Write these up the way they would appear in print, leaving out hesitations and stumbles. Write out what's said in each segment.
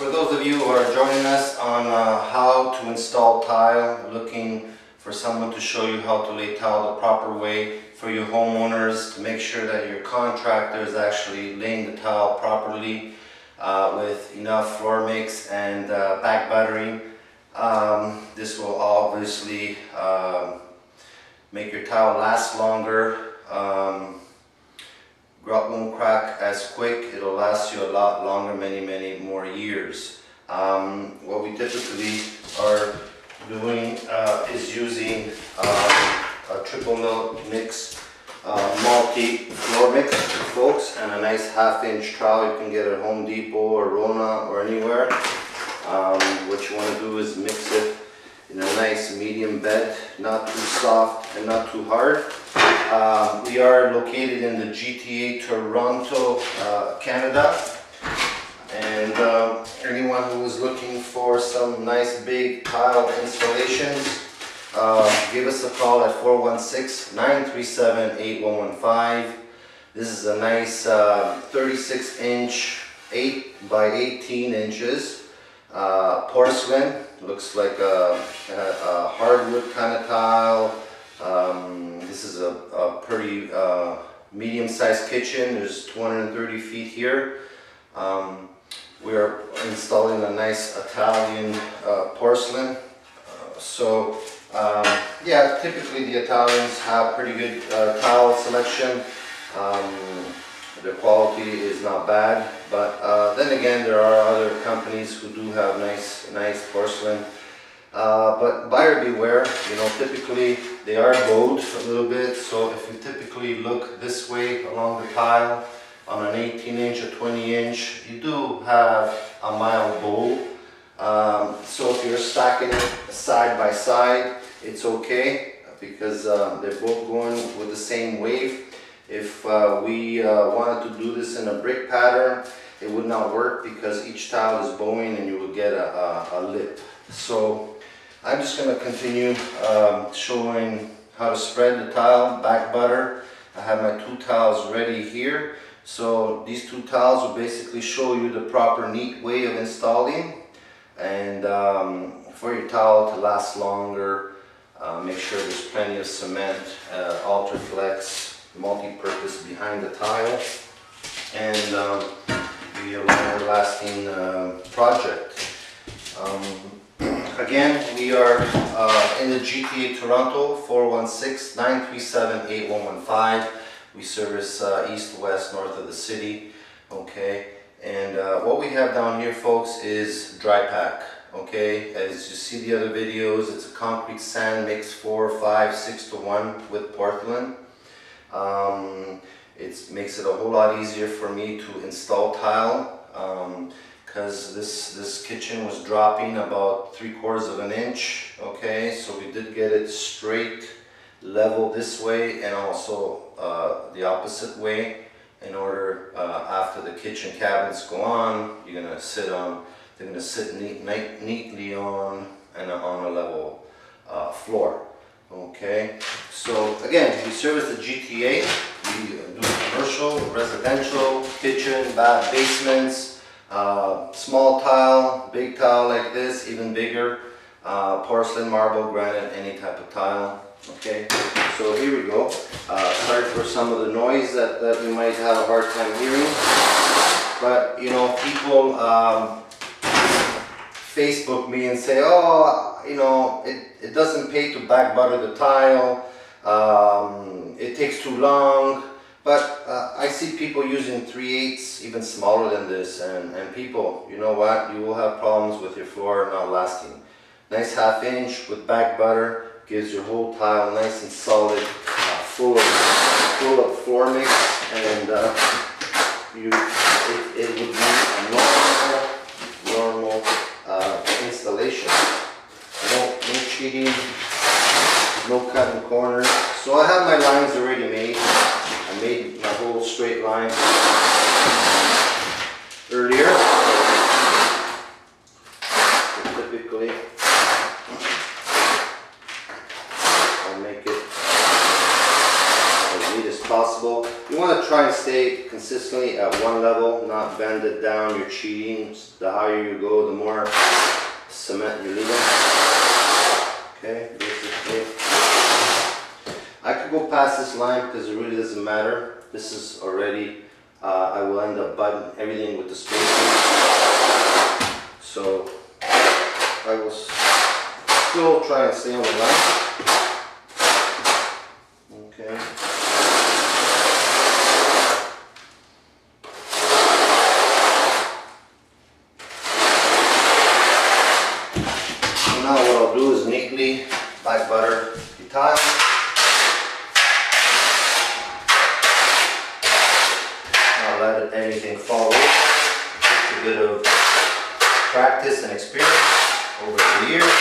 For those of you who are joining us on how to install tile, looking for someone to show you how to lay tile the proper way for your homeowners, to make sure that your contractor is actually laying the tile properly with enough floor mix and back buttering. This will obviously make your tile last longer. Grout won't crack as quick. It'll last you a lot longer, many more years. What we typically are doing is using a triple mix multi-floor mix, folks, and a nice 1/2 inch trowel you can get at Home Depot or Rona or anywhere. What you want to do is mix it in a nice medium bed, not too soft and not too hard. We are located in the GTA, Toronto, Canada, and anyone who is looking for some nice big tile installations, give us a call at 416-937-8115. This is a nice 36 inch 8 by 18 inches porcelain. Looks like a hardwood kind of tile. This is a pretty medium-sized kitchen. There's 230 feet here. We are installing a nice Italian porcelain. Yeah, typically the Italians have pretty good tile selection. The quality is not bad, but then again, there are other companies who do have nice porcelain. But buyer beware, you know, typically they are bowed a little bit, so if you typically look this way along the tile on an 18 inch or 20 inch, you do have a mild bow. So if you're stacking it side by side, it's okay, because they're both going with the same wave. If we wanted to do this in a brick pattern, it would not work, because each tile is bowing and you will get a lip. So I'm just going to continue showing how to spread the tile, back butter. I have my 2 tiles ready here. So these 2 tiles will basically show you the proper neat way of installing. And for your tile to last longer, make sure there's plenty of cement, Ultraflex, multi-purpose behind the tile, and be a longer lasting project. Again, we are in the GTA Toronto, 416-937-8115. We service east, west, north of the city. Okay, and what we have down here, folks, is dry pack. Okay, as you see the other videos, it's a concrete sand mix 4, 5, 6 to 1 with porcelain. It makes it a whole lot easier for me to install tile, because this kitchen was dropping about 3/4 of an inch. Okay, so we did get it straight, level this way, and also the opposite way, in order after the kitchen cabinets go on, you're gonna sit on. They're gonna sit neatly on a level floor. Okay, so again, we service the GTA. We do commercial, residential, kitchen, bath, basements, small tile, big tile like this, even bigger, porcelain, marble, granite, any type of tile. Okay, so here we go. Sorry for some of the noise that we might have a hard time hearing, but you know, people Facebook me and say, oh, you know, it doesn't pay to back butter the tile, it takes too long. But I see people using 3/8, even smaller than this, and people, you know what, you will have problems with your floor not lasting. Nice 1/2 inch with back butter gives your whole tile nice and solid, full of floor mix, and it would be a normal installation. No cheating, no cutting corners. So I have my lines already made. I made my whole straight line earlier. So typically, I'll make it as neat as possible. So you want to try and stay consistently at one level, not bend it down. You're cheating. The higher you go, the more cement you're leaving. Okay, basically. I could go past this line because it really doesn't matter. This is already, I will end up butting everything with the spacing. So I will still try and stay on the line. Okay. So now what I'll do is neatly back butter the tile. Not let anything fall over. Just a bit of practice and experience over the years.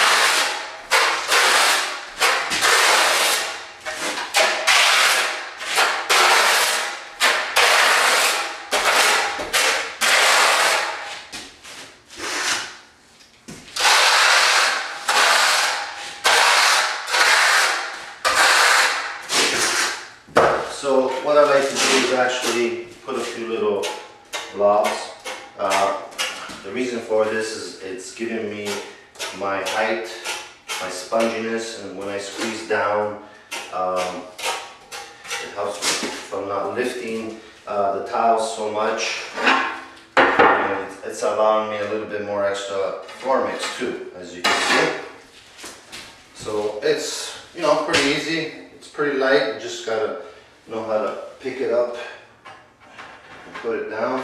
So what I like to do is actually put a few little blobs. The reason for this is it's giving me my height, my sponginess, and when I squeeze down, it helps me from not lifting the tiles so much. And it's allowing me a little bit more extra floor mix too, as you can see. So it's, you know, pretty easy. It's pretty light. You just gotta know how to pick it up and put it down.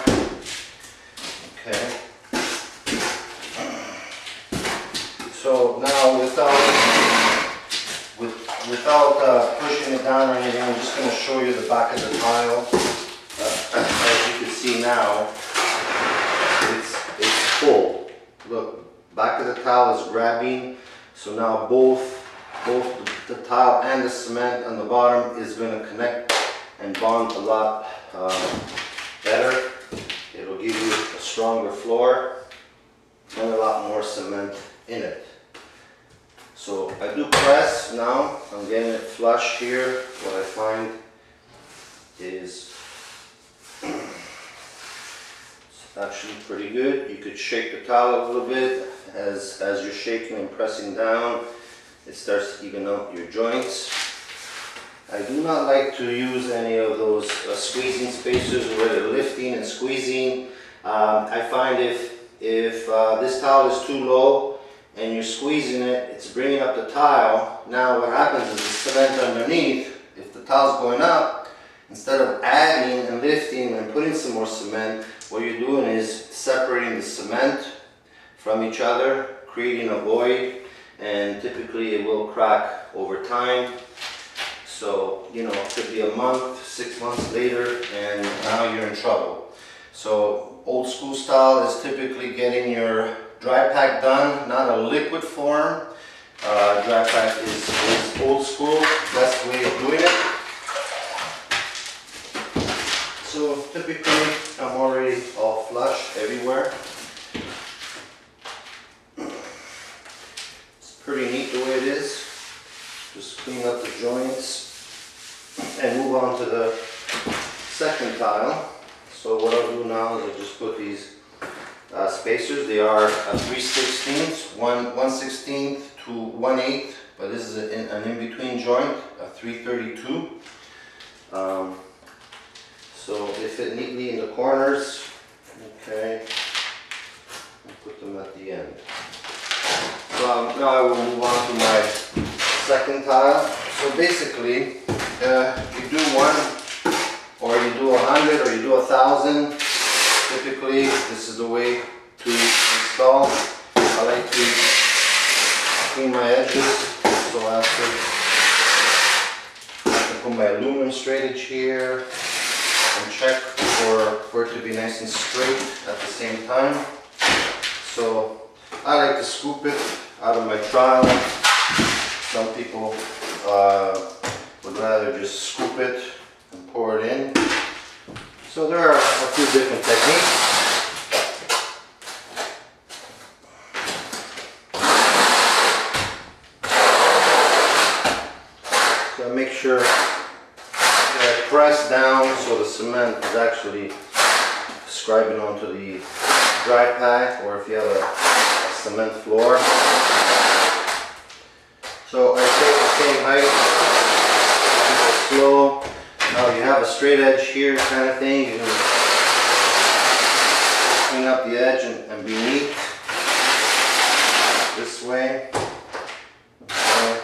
Okay. So now without pushing it down or anything, I'm just going to show you the back of the tile. As you can see now, it's full. Look, back of the tile is grabbing. So now both the tile and the cement on the bottom is going to connect and bond a lot better. It'll give you a stronger floor and a lot more cement in it. So I do press now. I'm getting it flush here. What I find is it's actually pretty good. You could shake the tile a little bit. As you're shaking and pressing down, it starts to even out your joints. I do not like to use any of those squeezing spacers where they're lifting and squeezing. I find if this tile is too low and you're squeezing it, it's bringing up the tile. Now what happens is the cement underneath, if the tile's going up, instead of adding and lifting and putting some more cement, what you're doing is separating the cement from each other, creating a void, and typically it will crack over time. So, you know, it could be a month, 6 months later, and now you're in trouble. So, old school style is typically getting your dry pack done, not a liquid form. Dry pack is old school, best way of doing it. So, typically, I'm already all flush everywhere. It's pretty neat the way it is. Just clean up the joints and move on to the second tile. So what I'll do now is I'll just put these spacers. They are 3/16, 1/16 to 1/8, but this is an in-between joint, a 3/32. So they fit neatly in the corners. Okay, I'll put them at the end. So now I will move on to my second tile. So basically, you do one, or you do 100, or you do 1,000. Typically, this is the way to install. I like to clean my edges, so I have to put my aluminum straightedge here and check for it to be nice and straight at the same time. So I like to scoop it out of my trowel. Some people would rather just scoop it and pour it in. So there are a few different techniques. So I make sure that I press down so the cement is actually scribing onto the dry pack, or if you have a cement floor. So I stay the same height, keep it slow. Now you have a straight edge here kind of thing, you can clean up the edge and be neat this way. Okay.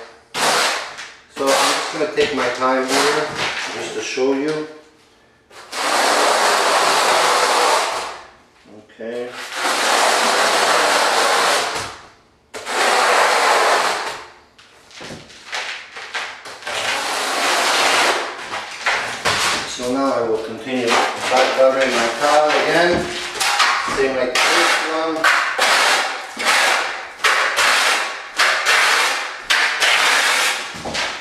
So I'm just going to take my time here just to show you. Okay. So now I will continue back buttering my tile again, same like the first one.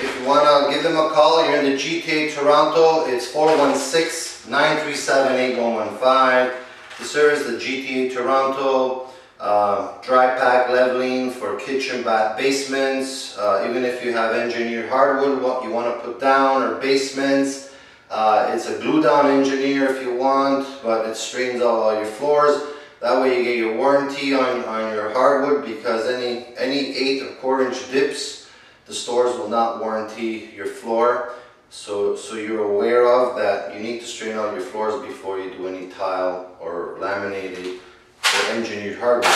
If you want to give them a call, you're in the GTA Toronto, it's 416-937-8115. The service, the GTA Toronto, dry pack leveling for kitchen, bath, basements, even if you have engineered hardwood, what you want to put down, or basements. It's a glue down engineer if you want, but it straightens out all your floors. That way you get your warranty on your hardwood, because any 8 or 1/4 inch dips, the stores will not warranty your floor. So you're aware of that. You need to straighten out your floors before you do any tile or laminated or engineered hardwood.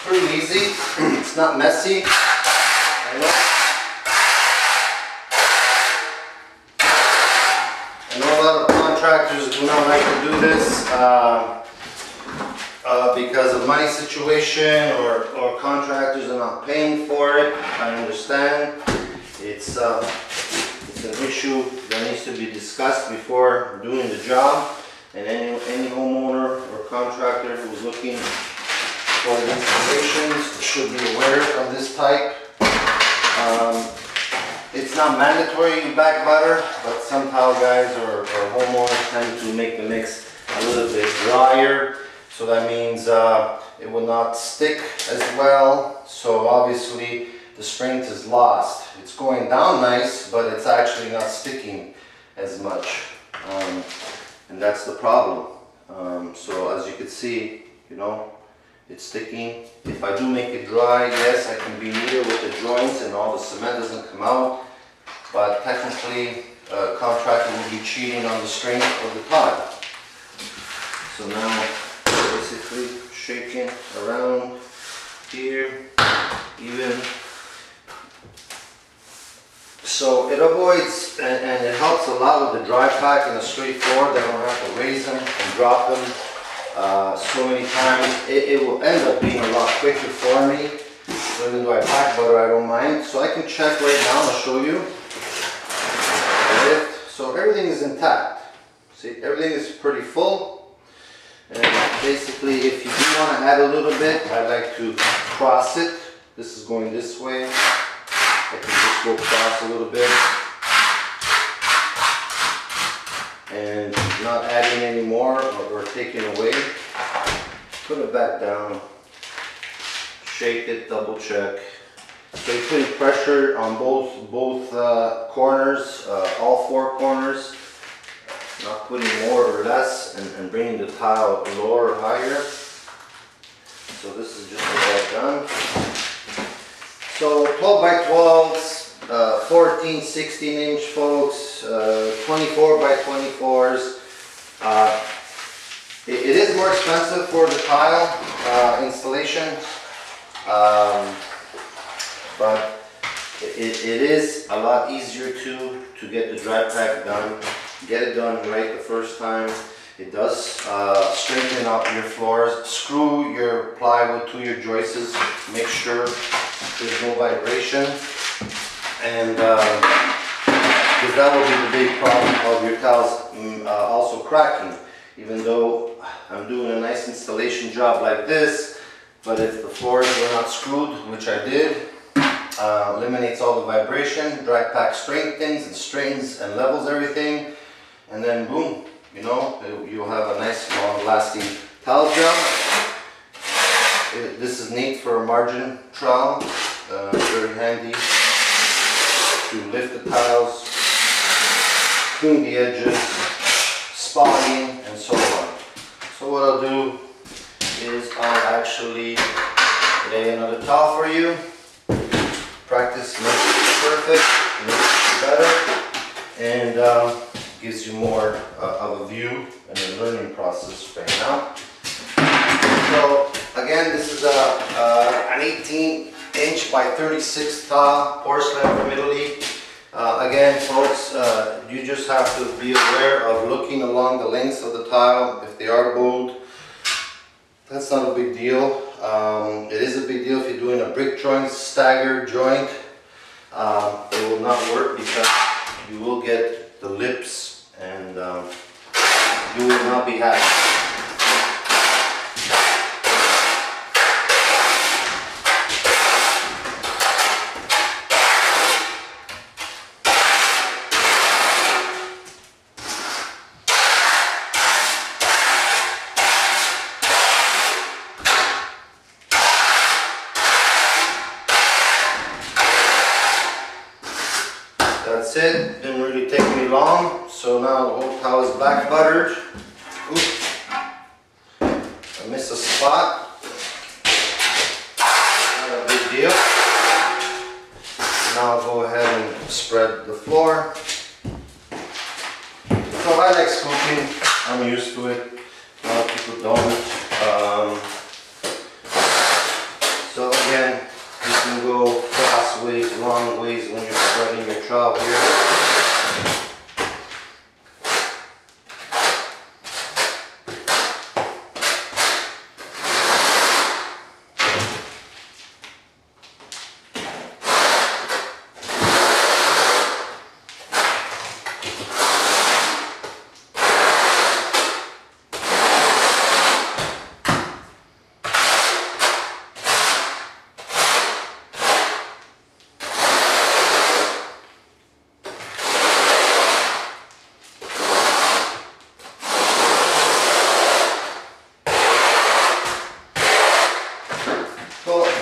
Pretty easy. It's not messy. I know a lot of contractors do not like to do this because of money situation, or contractors are not paying for it. I understand. It's an issue that needs to be discussed before doing the job, and any homeowner or contractor who's looking for installations should be aware of this type. It's not mandatory you back butter, but some tile guys or homeowners tend to make the mix a little bit drier, so that means it will not stick as well. So obviously the strength is lost. It's going down nice, but it's actually not sticking as much, and that's the problem. So as you can see, you know, it's sticking. If I do make it dry, yes, I can be neater with the joints and all the cement doesn't come out, but technically a contractor will be cheating on the strength of the tile. So now basically shaking around here, even. So it avoids and it helps a lot with the dry pack and the straight floor. They don't have to raise them and drop them so many times. It will end up being a lot quicker for me. So even though I pack butter, I don't mind. So I can check right now. I'll show you. So everything is intact. See, everything is pretty full. And basically, if you do want to add a little bit, I like to cross it. This is going this way. I can just go across a little bit. And not adding any more or taking away. Put it back down. Shake it, double check. So you're putting pressure on both corners, all 4 corners. Not putting more or less, and bringing the tile lower or higher. So this is just about done. So 12 by 12s, 14, 16 inch folks, 24 by 24s. It is more expensive for the tile installation, but it is a lot easier to get the dry pack done. Get it done right the first time. It does straighten out your floors. Screw your plywood to your joists. Make sure there's no vibration, and because that will be the big problem of your tiles also cracking. Even though I'm doing a nice installation job like this, but if the floors were not screwed, which I did, eliminates all the vibration. Dry pack strengthens and straightens and levels everything, and then boom, you know, you'll have a nice long lasting tile job. This is neat for a margin trowel, very handy to lift the tiles, clean the edges, spotting, and so on. So what I'll do is I'll actually lay another towel for you. Practice makes perfect, makes better, and gives you more of a view and a learning process right now. So again, this is an 18-inch by 36 tile, porcelain from Italy. Again, folks, you just have to be aware of looking along the lengths of the tile. If they are bowed, that's not a big deal. It is a big deal if you're doing a brick joint, stagger joint. It will not work because you will get the lips and you will not be happy. That's it, didn't really take me long. So now the whole towel is black buttered. Oops, I missed a spot. Not a big deal. Now I'll go ahead and spread the floor. So I like scooping, I'm used to it. A lot of people don't. So again, you can go cross ways, long ways when you're spreading your trowel here.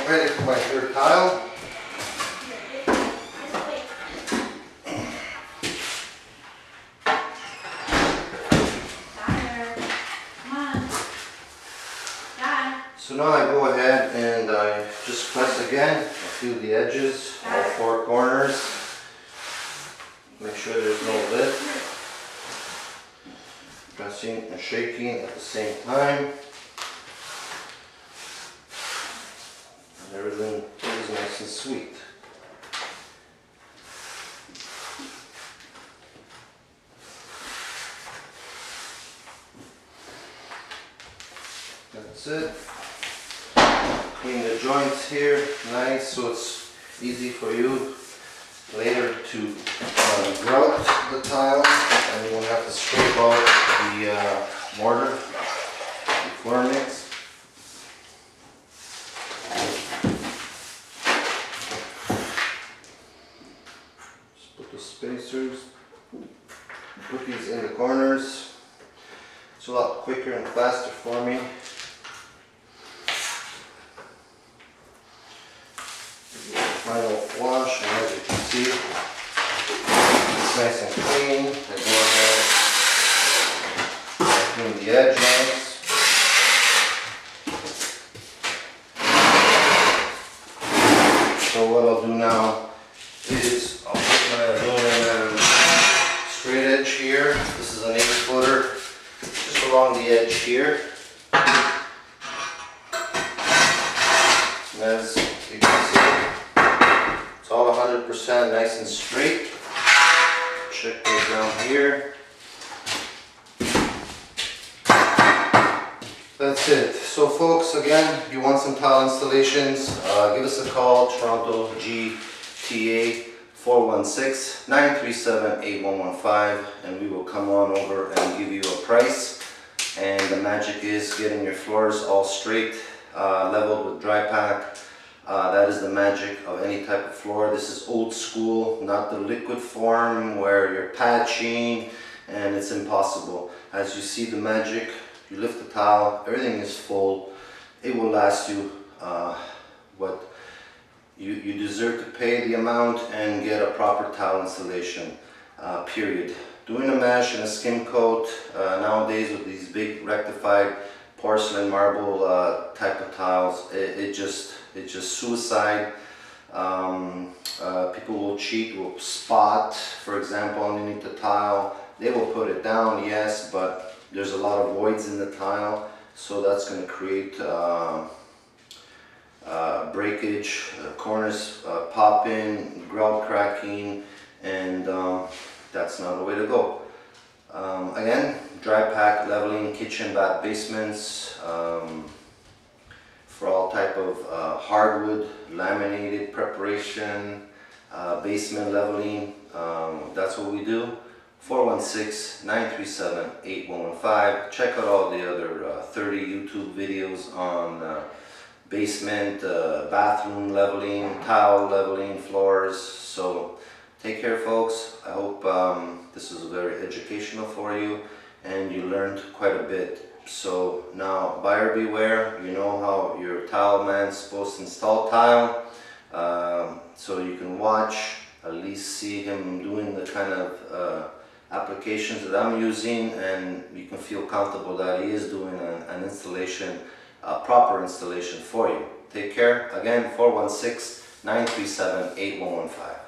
Ready for my third tile. So now I go ahead and I just press again. I feel the edges, all four corners. Make sure there's no lip. Pressing and shaking at the same time. Everything is nice and sweet. That's it. Clean the joints here, nice, so it's easy for you later to grout the tile, and you won't have to scrape out the mortar before mix. Spacers, put these in the corners. It's a lot quicker and faster for me. Final wash, and as you can see, it's nice and clean. I go ahead and clean the edge nice. So what I'll do now is I'll put my aluminum straight edge here. This is an 8-footer, just along the edge here. And as you can see, it's all 100% nice and straight. Check those down here. That's it. So folks, again, if you want some tile installations, give us a call, Toronto GTA 416-937-8115, and we will come on over and give you a price. And the magic is getting your floors all straight, leveled with dry pack. That is the magic of any type of floor. This is old school, not the liquid form where you're patching and it's impossible. As you see the magic, you lift the towel, everything is full. It will last you what you deserve to pay the amount and get a proper tile installation, period. Doing a mesh and a skim coat nowadays with these big rectified porcelain marble type of tiles, it's just suicide. People will cheat, will spot, for example, underneath the tile. They will put it down, yes, but there's a lot of voids in the tile, so that's going to create breakage, corners popping, grout cracking, and that's not the way to go. Again, dry pack leveling kitchen, bath, basements, for all type of hardwood, laminated preparation, basement leveling, that's what we do. 416-937-8115. Check out all the other 30 YouTube videos on basement, bathroom leveling, tile leveling, floors. So take care, folks. I hope this is very educational for you and you learned quite a bit. So now, buyer beware. You know how your tile man's supposed to install tile, so you can watch, at least see him doing the kind of applications that I'm using, and you can feel comfortable that he is doing an installation, a proper installation for you. Take care. Again, 416-937-8115.